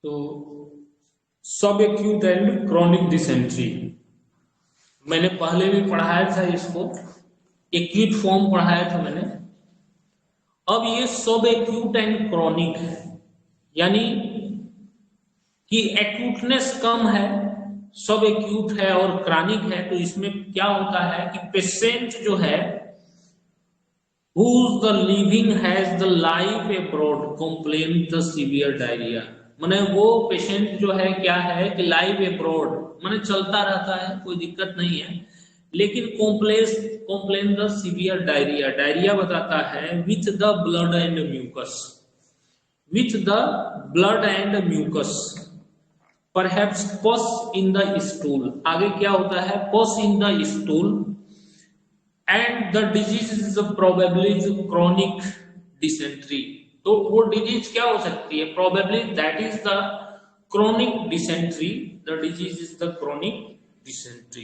तो सब acute and chronic dysentery मैंने पहले भी पढ़ाया था, इसको एक्यूट फॉर्म पढ़ाया था मैंने। अब ये सब एक्यूट एंड क्रॉनिक है, यानी कि एक्यूटनेस कम है, सब एक्यूट है और क्रॉनिक है। तो इसमें क्या होता है कि पेशेंट जो है whose the living has the life abroad complain the severe diarrhea, माने वो पेशेंट जो है क्या है कि लाइव अब्रॉड माने चलता रहता है, कोई दिक्कत नहीं है, लेकिन complain the severe diarrhoea, diarrhoea बताता है with the blood and mucus, with the blood and mucus, perhaps pus in the stool, आगे क्या होता है pus in the stool, and the disease is probably chronic dysentery. तो वो disease क्या हो सकती है, probably that is the chronic dysentery, the disease is the chronic dysentery.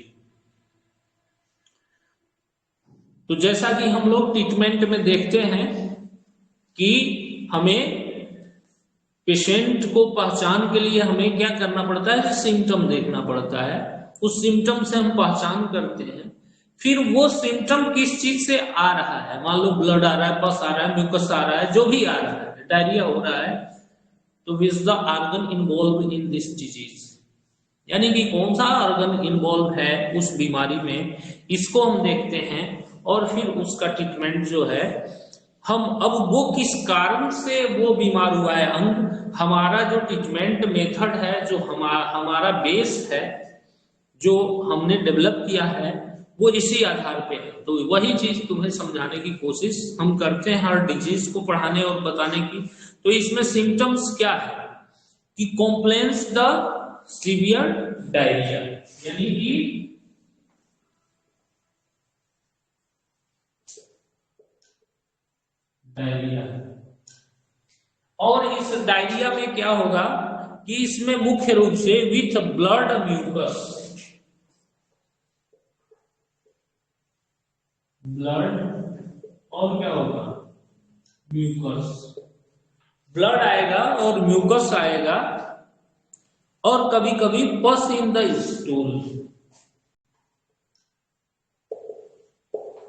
तो जैसा कि हम लोग ट्रीटमेंट में देखते हैं कि हमें पेशेंट को पहचान के लिए हमें क्या करना पड़ता है, सिम्टम देखना पड़ता है, उस सिम्टम से हम पहचान करते हैं, फिर वो सिम्टम किस चीज से आ रहा है, मान लो ब्लड आ रहा है, पस आ रहा है, म्यूकस आ रहा है, जो भी आ रहा है, डायरिया हो रहा है, तो which the organ involve in this disease, यानी कि कौन सा ऑर्गन इन्वॉल्व है उस बीमारी में, इसको हम देखते हैं और फिर उसका ट्रीटमेंट जो है हम, अब वो किस कारण से वो बीमार हुआ है अंग, हमारा जो ट्रीटमेंट मेथड है, जो हमारा बेस है, जो हमने डेवलप किया है, वो इसी आधार पे है। तो वही चीज तुम्हें समझाने की कोशिश हम करते हैं हर डिजीज को पढ़ाने और बताने की। तो इसमें सिम्टम्स क्या है कि कॉम्प्लेन्स द सीवियर डायरिया, यानी कि डायरिया, और इस डायरिया में क्या होगा कि इसमें मुख्य रूप से विथ ब्लड म्यूकस, ब्लड और क्या होगा म्यूकस, ब्लड आएगा और म्यूकस आएगा, और कभी कभी पस in the stool,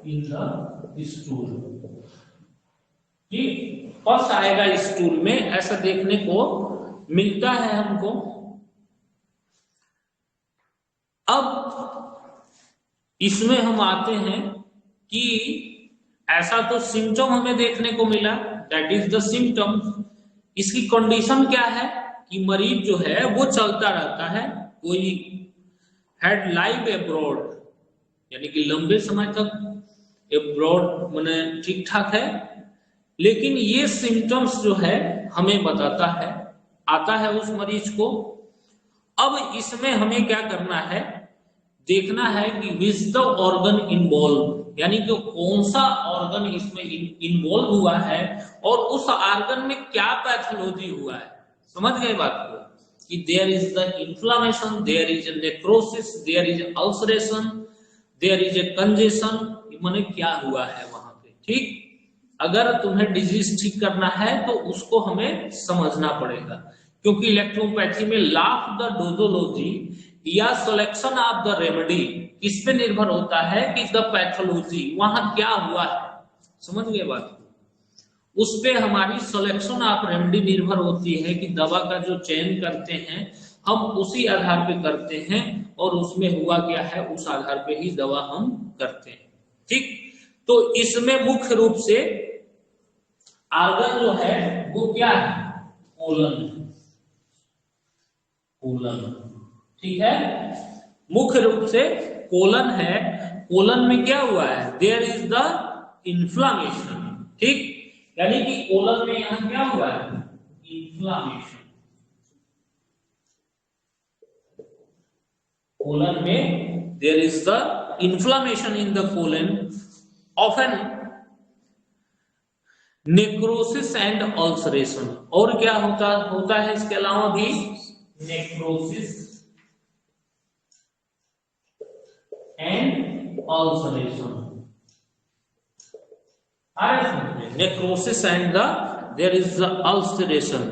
in the stool, पस आएगा स्टूल में, ऐसा देखने को मिलता है हमको। अब इसमें हम आते हैं कि ऐसा तो सिम्टम हमें देखने को मिला, दैट इज द सिम्टम, इसकी कंडीशन क्या है कि मरीज जो है वो चलता रहता है, कोई हैड लाइव अब्रॉड, यानी कि लंबे समय तक अब्रॉड माने ठीक ठाक है, लेकिन ये सिम्टम्स जो है हमें बताता है, आता है उस मरीज को। अब इसमें हमें क्या करना है, देखना है कि विच द ऑर्गन इन्वॉल्व, यानी कि कौन सा ऑर्गन इसमें इन्वॉल्व हुआ है और उस ऑर्गन में क्या पैथोलॉजी हुआ है। समझ गए बात को कि there is the inflammation, there is a necrosis, there is ulceration, there is a congestion, माने क्या हुआ है वहां पे। ठीक, अगर तुम्हें डिजीज ठीक करना है तो उसको हमें समझना पड़ेगा, क्योंकि इलेक्ट्रोपैथी में लॉ ऑफ द डोजोलॉजी या सिलेक्शन ऑफ द रेमेडी किस पे निर्भर होता है कि द पैथोलॉजी वहां क्या हुआ है। समझ गए बात को, उस पे हमारी सिलेक्शन ऑफ रेमेडी निर्भर होती है कि दवा का जो चयन करते हैं हम उसी आधार पे करते हैं, और उसमें हुआ क्या है उस आधार पे ही दवा हम करते हैं। ठीक, तो इसमें मुख्य रूप से ऑर्गन जो है वो क्या है, कोलन, कोलन, ठीक है, मुख्य रूप से कोलन है। कोलन में क्या हुआ है, देयर इज द इन्फ्लामेशन। ठीक, यानी कि कोलन में यहां क्या हुआ है, इन्फ्लामेशन, कोलन में there is the inflammation in the colon, often necrosis and ulceration, और क्या होता है इसके अलावा भी necrosis and ulceration, necrosis and there is the ulceration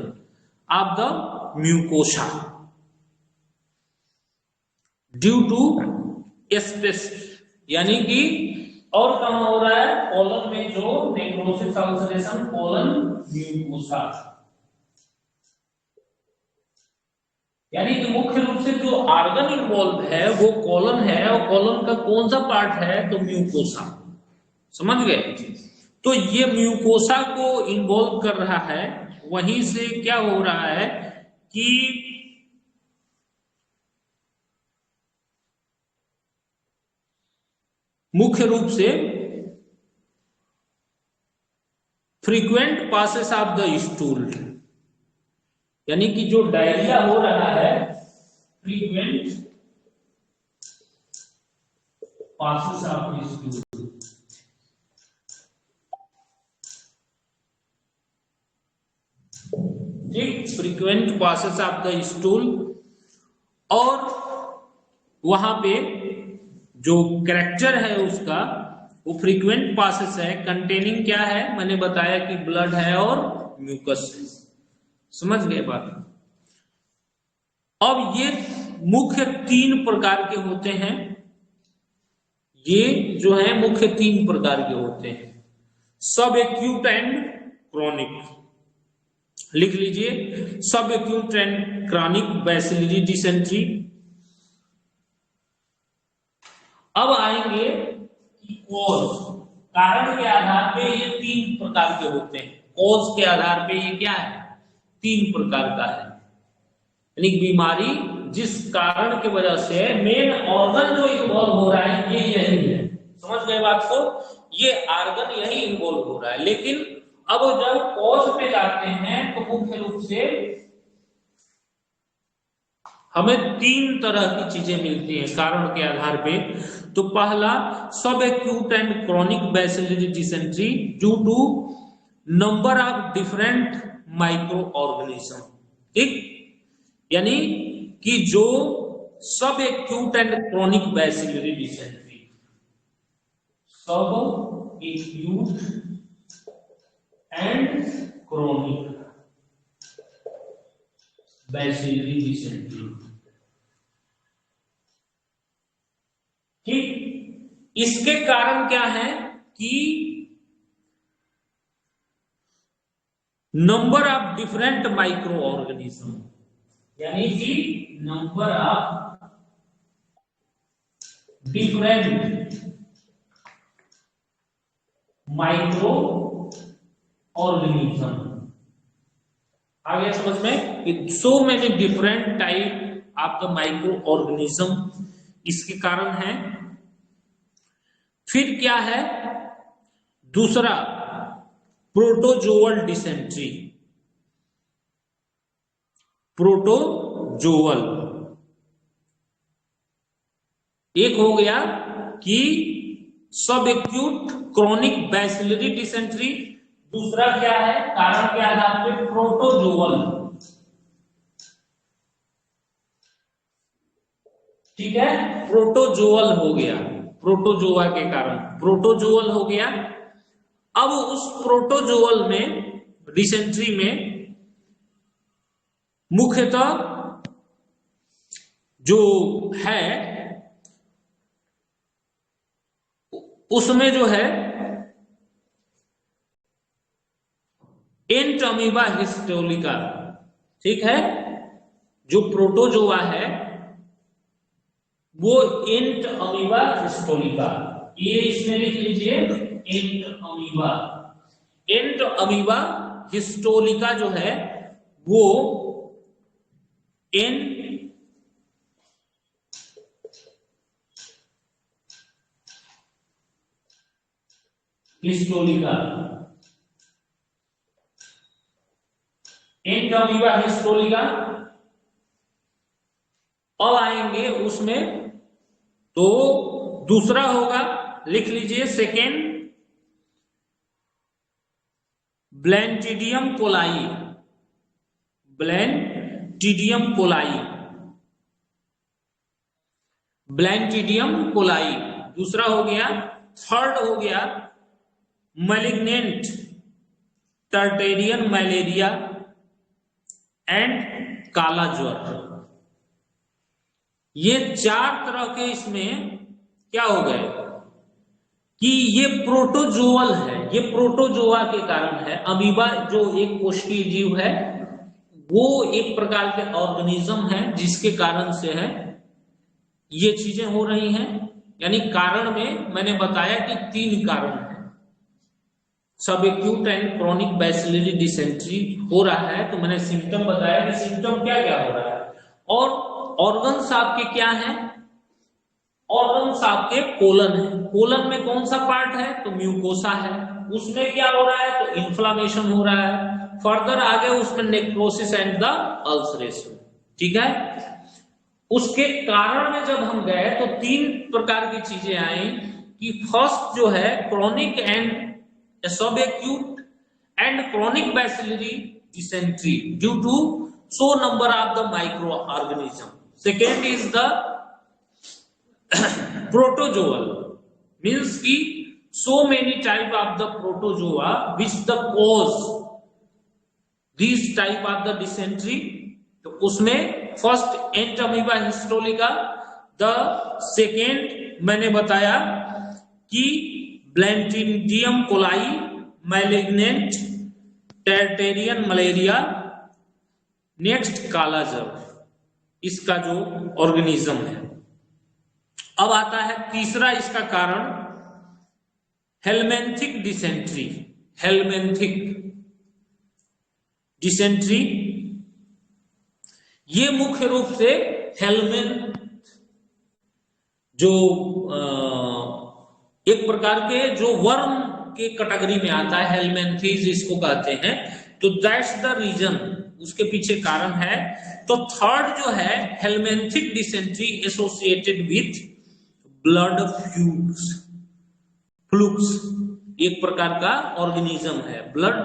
of the mucosa due to एस्पेस, यानी कि और कहां हो रहा है, कोलन में जो नेक्रोसिस अल्सरेशन कोलन म्यूकोसा, यानी कि मुख्य रूप से जो आर्गन इन्वॉल्व है वो कॉलन है, और कॉलन का कौन सा पार्ट है, तो म्यूकोसा। समझ गए? तो ये म्यूकोसा को इन्वॉल्व कर रहा है, वहीं से क्या हो रहा है कि मुख्य रूप से frequent passes of the stool, यानी कि जो डायरिया हो रहा है, frequent passes of the stool, ठीक, frequent passes of the stool, और वहां पे जो कैरेक्टर है उसका वो फ्रीक्वेंट पासेस है, कंटेनिंग क्या है, मैंने बताया कि ब्लड है और म्यूकस है। समझ गए बात? अब ये मुख्य 3 प्रकार के होते हैं, ये जो है मुख्य 3 प्रकार के होते हैं, सब एक्यूट एंड क्रॉनिक। लिख लीजिए, सब acute and chronic bacillary dysentery. अब आएंगे कि कॉज, कारण के आधार पे ये 3 प्रकार के होते हैं, कॉज के आधार पे ये क्या है, 3 प्रकार का है, यानी बीमारी जिस कारण की वजह से मेन ऑर्गन जो इन्वॉल्व हो रहा है ये यही है। समझ गए बात को? ये ऑर्गन यही इन्वॉल्व हो रहा है, लेकिन अब जब कॉज पे जाते हैं तो मुख्य रूप से हमें 3 तरह की चीजें मिलती हैं कारण के आधार पे। तो पहला, sub acute and chronic bacillary dysentery due to number of different micro organism, ठीक, यानी कि जो sub acute and chronic bacillary dysentery, sub acute and chronic bacillary dysentery, ठीक, इसके कारण क्या है कि number of different micro organism, यानी कि number of different micro organism. आ गया समझ में कि so many different type of the micro organism इसके कारण है। फिर क्या है दूसरा, प्रोटोजोअल डिसेंट्री, प्रोटोजोअल, एक हो गया कि सब एक्यूट क्रॉनिक बैसिलरी डिसेंट्री, दूसरा क्या है कारण के आधार पे प्रोटोजोअल, ठीक है, प्रोटोजोअल हो गया, प्रोटोजोआ के कारण प्रोटोजोअल हो गया। अब उस प्रोटोजोअल में डिसेंट्री में मुख्यतः जो है उसमें जो है एंट अमीबा हिस्टोलिका, ठीक है, जो प्रोटोजोआ है वो एंट अमीबा हिस्टोलिका, ये इसमें लिख लीजिए एंट अमीबा। एंट अमीबा हिस्टोलिका जो है वो एन हिस्टोलिका, एंट अमीबा हिस्टोलिका। अब आएंगे उसमें तो दूसरा होगा, लिख लीजिए सेकेंड, ब्लैंटिडियम कोलाई, ब्लैंटिडियम कोलाई, ब्लैंटिडियम कोलाई दूसरा हो गया। थर्ड हो गया मैलिग्नेंट टर्टेरियन मलेरिया एंड काला ज्वर। ये 4 तरह के इसमें क्या हो गए कि ये प्रोटोजोअल है, ये प्रोटोजोआ के कारण है। अमीबा जो एक कोशिकीय जीव है वो एक प्रकार के ऑर्गेनिज्म है जिसके कारण से है ये चीजें हो रही हैं। यानी कारण में मैंने बताया कि 3 कारण है। सब acute and chronic bacillary dysentery हो रहा है, तो मैंने सिम्टम बताया कि सिम्टम क्या क्या हो रहा है। और ऑर्गन्स आपके क्या हैं, ऑर्गन्स आपके कोलन है। कोलन में कौन सा पार्ट है, तो म्यूकोसा है, उसमें क्या हो रहा है, तो इन्फ्लामेशन हो रहा है। फर्दर आगे उसमें नेक्रोसिस एंड द अल्सरेशन। ठीक है, उसके कारण में जब हम गए तो 3 प्रकार की चीजें आई कि फर्स्ट जो है chronic and sub acute and chronic bacillary dysentery due to so number of the micro organism. Second is the protozoal, means ki so many type of the protozoa which the cause these type of the dysentery। तो उसमें first Entamoeba histolytica, the second मैंने बताया कि ब्लैंटिडियम coli, malignant टेरिटेरियन malaria, next काला ज्वर, इसका जो organism है। अब आता है तीसरा इसका कारण हेलमेंथिक डिसेंट्री। हेलमेंथिक डिसेंट्री ये मुख्य रूप से हेलमेंथ जो एक प्रकार के जो वर्म के कैटेगरी में आता है, हेलमेंथीज इसको कहते हैं। तो दैट्स द रीजन, उसके पीछे कारण है। तो थर्ड जो है helminthic dysentery associated with blood flukes. Flukes एक प्रकार का ऑर्गेनिज्म है, ब्लड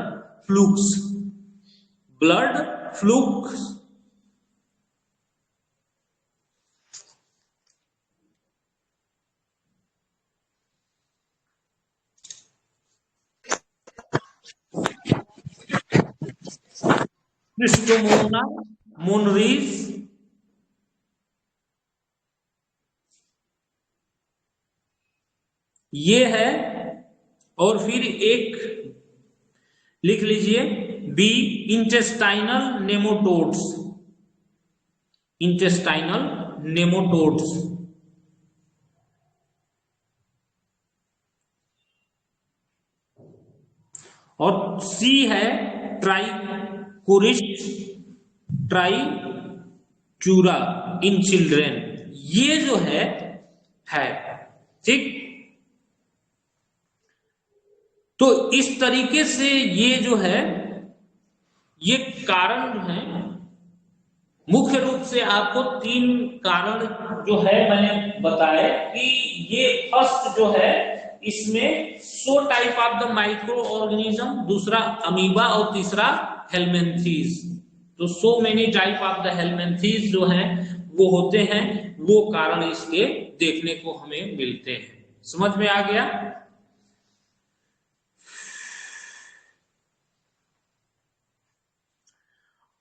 फ्लूक्स। ब्लड फ्लूक्स क्रिस्टोमोना मोनरीज, ये है। और फिर एक लिख लीजिए B, intestinal nematodes. Intestinal nematodes. और सी है ट्राइकोरिस्ट ट्राइचूरा इन चिल्ड्रेन। ये जो है ठीक। तो इस तरीके से ये जो है ये कारण जो है मुख्य रूप से आपको 3 कारण जो है मैंने बताया कि ये फर्स्ट जो है इसमें so type of the micro organism, दूसरा अमीबा और तीसरा हेलमेंथीज। तो so many type of the Helminthes जो है वो होते हैं, वो कारण इसके देखने को हमें मिलते हैं। समझ में आ गया।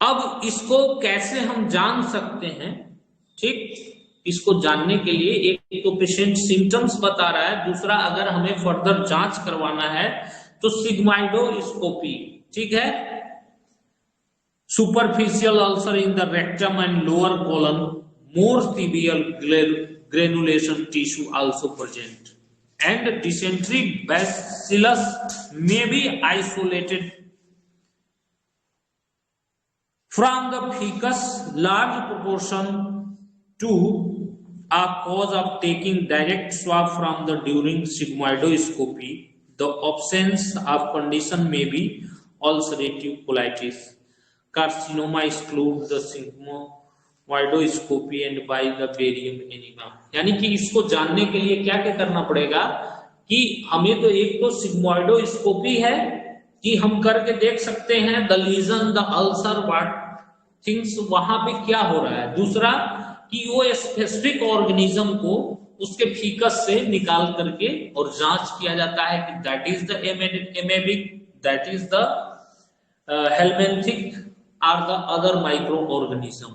अब इसको कैसे हम जान सकते हैं, ठीक। इसको जानने के लिए एक तो पेशेंट सिम्टम्स बता रहा है, दूसरा अगर हमें फर्दर जांच करवाना है तो सिग्माइडोस्कोपी, ठीक है। Superficial ulcer in the rectum and lower colon, more tibial granulation tissue also present, and dysentery bacillus may be isolated from the fecus. Large proportion to a cause of taking direct swab from the during sigmoidoscopy. The absence of condition may be ulcerative colitis. Carcinoma exclude the sigmoidoscopy and by the barium enema. यानी कि इसको जानने के लिए क्या क्या करना पड़ेगा कि हमें तो एक तो सिग्मोइडोस्कोपी है कि हम करके देख सकते हैं the lesion the ulcer what things वहां पे क्या हो रहा है। दूसरा कि वो स्पेसिफिक ऑर्गेनिज्म को उसके फीकस से निकाल करके और जांच किया जाता है कि that is the amoebic, that is the helminthic or the other micro organism.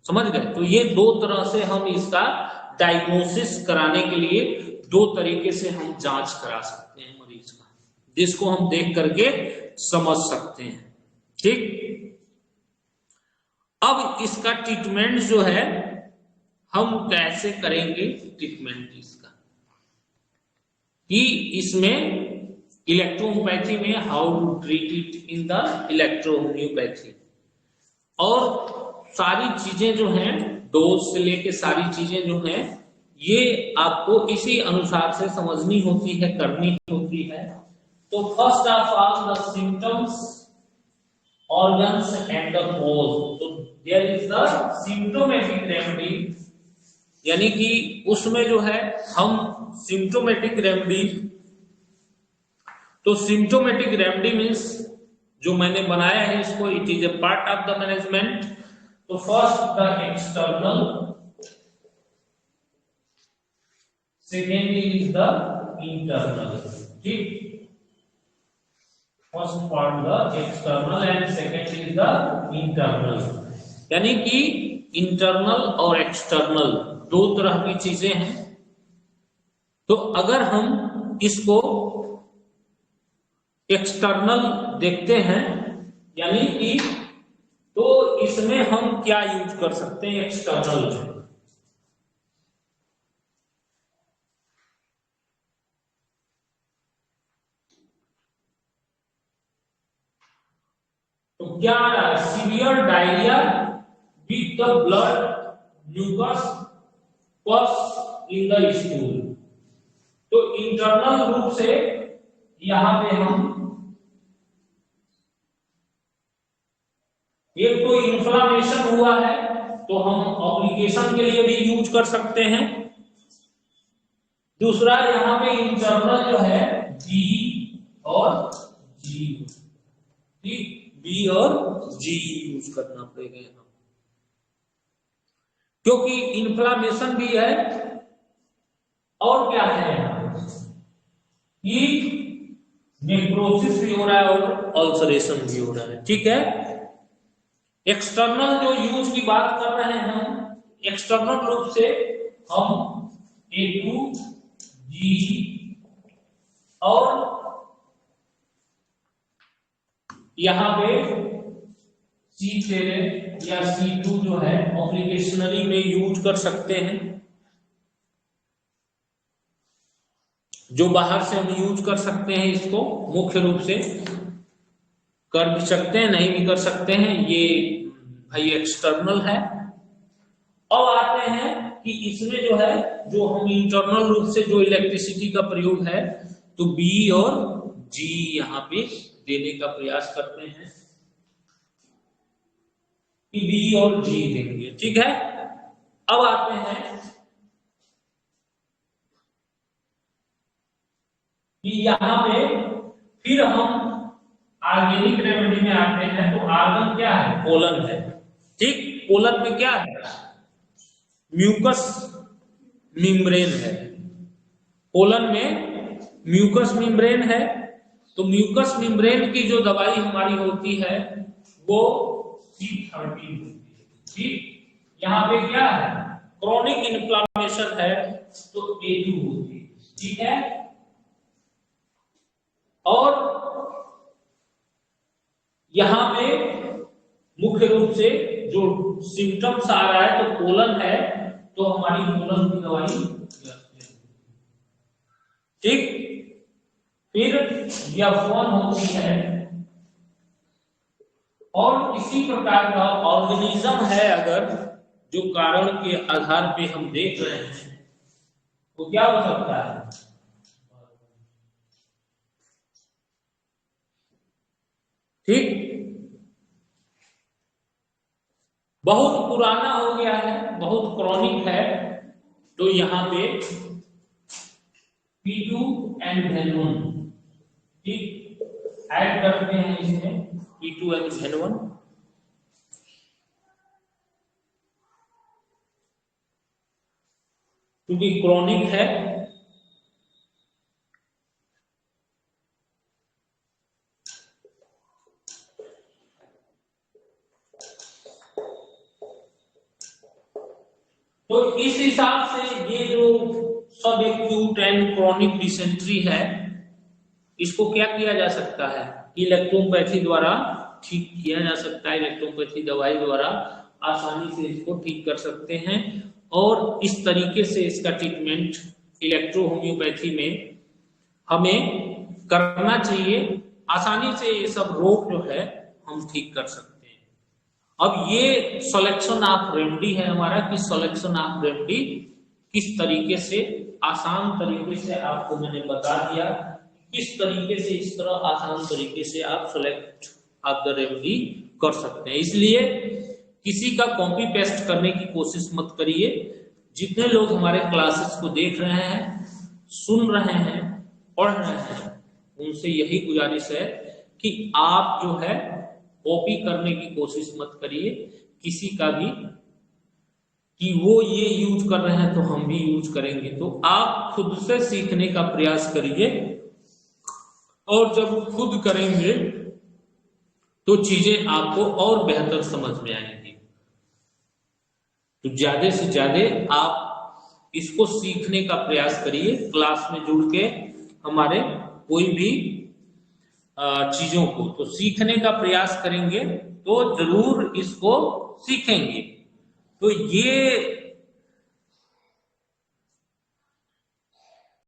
समझ गए? तो ये दो तरह से हम इसका डायग्नोसिस कराने के लिए दो तरीके से हम जांच करा सकते हैं मरीज का, जिसको हम देख करके समझ सकते हैं। ठीक, अब इसका ट्रीटमेंट जो है हम कैसे करेंगे ट्रीटमेंट इसका, कि इसमें इलेक्ट्रोहोम्योपैथी में how to treat it in the electrohomeopathy, और सारी चीजें जो हैं, डोज से लेके सारी चीजें जो हैं, ये आपको इसी अनुसार से समझनी होती है, करनी होती है। तो first of all the symptoms, organs and the cause. तो there is the symptomatic remedy, यानी कि उसमें जो है हम सिम्प्टोमेटिक रेमेडी, तो सिम्प्टोमेटिक रेमेडी मीन्स जो मैंने बनाया है इसको, it is a part of the management. तो first the external, second is the internal. ठीक, first part the external and second is the internal, यानी कि इंटरनल और एक्सटर्नल दो तरह की चीजें हैं। तो अगर हम इसको एक्सटर्नल देखते हैं, यानी कि तो इसमें हम क्या यूज कर सकते हैं एक्सटर्नल में, तो क्या आ रहा है, severe diarrhoea with the blood mucus pus in the stool. तो इंटरनल रूप से यहां पे हम एक तो इन्फ्लामेशन हुआ है तो हम ऑब्लिगेशन के लिए भी यूज कर सकते हैं। दूसरा यहां पे इंटरनल जो है बी और जी, ठीक, बी और जी यूज करना पड़ेगा यहां, क्योंकि इन्फ्लामेशन भी है और क्या है कि नेक्रोसिस भी हो रहा है और अल्सरेशन भी हो रहा है। ठीक है, एक्सटर्नल जो यूज की बात कर रहे हैं हम, एक्सटर्नल रूप से हम A2G और यहां पे C7 या C2 जो है ऑब्लिगेशनरी में यूज कर सकते हैं। जो बाहर से हम यूज कर सकते हैं इसको, मुख्य रूप से कर भी सकते हैं, नहीं भी कर सकते हैं, ये भाई एक्सटर्नल है। अब आते हैं कि इसमें जो है, जो हम इंटरनल रूप से जो इलेक्ट्रिसिटी का प्रयोग है, तो बी और जी यहां पे देने का प्रयास करते हैं कि बी और जी देंगे। ठीक है, अब आते हैं कि यहां पे फिर हम ऑर्गेनिक रेमेडी में आते हैं। तो आर्गन क्या है, पोलन है। ठीक, पोलन में क्या है, म्यूकस मेम्ब्रेन है। पोलन में म्यूकस मेम्ब्रेन है। तो म्यूकस मेम्ब्रेन की जो दवाई हमारी होती है वो C13 होती है। ठीक, यहां पे क्या है, क्रोनिक इन्फ्लामेशन है तो A2 होती है। ठीक है, और यहां पे मुख्य रूप से जो सिम्टम्स आ रहा है तो पोलन है, तो हमारी पोलन की दवाई। ठीक, फिर F1 होती है, और इसी प्रकार का ऑर्गेनिज्म है अगर जो कारण के आधार पे हम देख रहे हैं, तो क्या हो सकता है, ठीक, बहुत पुराना हो गया है, बहुत क्रॉनिक है, तो यहां पे P2 एंड N1, ठीक, ऐड करते हैं इसमें P2 एंड N1, क्योंकि क्रॉनिक है। तो इस हिसाब से ये जो sub acute and chronic dysentery है, इसको क्या किया जा सकता है, इलेक्ट्रोपैथी द्वारा ठीक किया जा सकता है। इलेक्ट्रोपैथी दवाई द्वारा आसानी से इसको ठीक कर सकते हैं, और इस तरीके से इसका ट्रीटमेंट इलेक्ट्रो होम्योपैथी में हमें करना चाहिए। आसानी से ये सब रोग जो है हम ठीक कर सकते हैं। अब ये सिलेक्शन ऑफ रेमेडी है हमारा, कि सिलेक्शन ऑफ रेमेडी किस तरीके से, आसान तरीके से आपको मैंने बता दिया किस तरीके से, इस तरह आसान तरीके से आप सेलेक्ट ऑफ द रेमेडी कर सकते हैं। इसलिए किसी का कॉपी पेस्ट करने की कोशिश मत करिए। जितने लोग हमारे क्लासेस को देख रहे हैं, सुन रहे हैं, पढ़ रहे हैं, उनसे यही गुजारिश है कि आप जो है कॉपी करने की कोशिश मत करिए किसी का भी, कि वो ये यूज कर रहे हैं तो हम भी यूज करेंगे। तो आप खुद से सीखने का प्रयास करिए, और जब खुद करेंगे तो चीजें आपको और बेहतर समझ में आएंगी। तो ज्यादा से ज्यादा आप इसको सीखने का प्रयास करिए। क्लास में जुड़ के हमारे कोई भी चीजों को तो सीखने का प्रयास करेंगे तो जरूर इसको सीखेंगे। तो ये